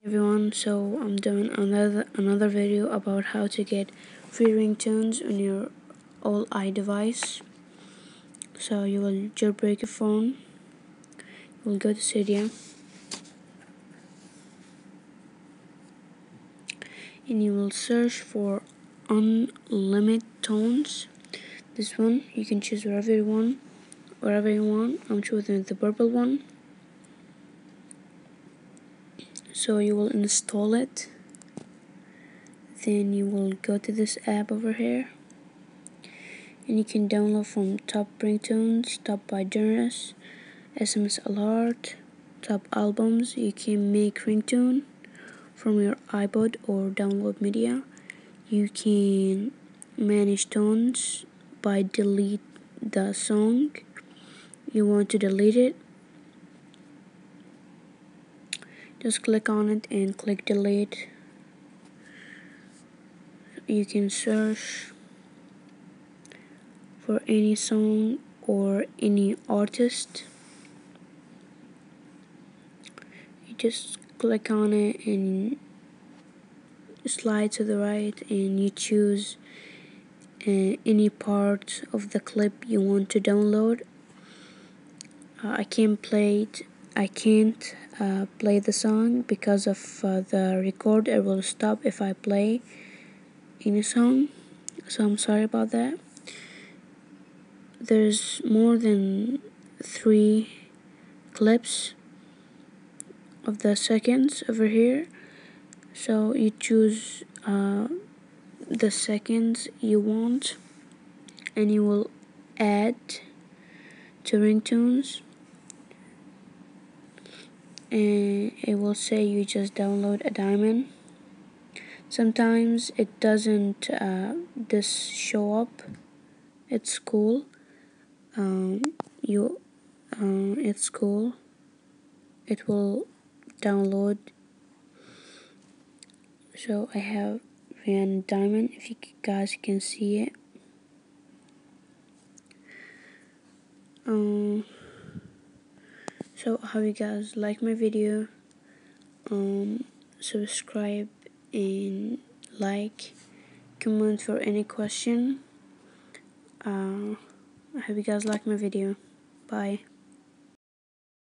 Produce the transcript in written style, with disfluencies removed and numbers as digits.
Everyone, so I'm doing another video about how to get free ringtones on your old iDevice. So you will jailbreak your phone, you will go to Cydia, and you will search for unlimtones. This one you can choose wherever you want. I'm choosing the purple one. So you will install it. Then you will go to this app over here, and you can download from top ringtones, top by genres, SMS alert, top albums. You can make ringtone from your iPod or download media. You can manage tones by delete the song you want to delete it. Just click on it and click delete. You can search for any song or any artist. You just click on it and slide to the right, and you choose any part of the clip you want to download. I can't play the song because of the recorder will stop if I play any song, so I'm sorry about that. There's more than 3 clips of the seconds over here, so you choose the seconds you want, and you will add to ringtones, and it will say you just download a diamond. Sometimes it doesn't this show up. It's cool. It's cool. It will download. So I have ran diamond, if you guys can see it. So I hope you guys like my video. Subscribe and like, comment for any question. I hope you guys like my video. Bye.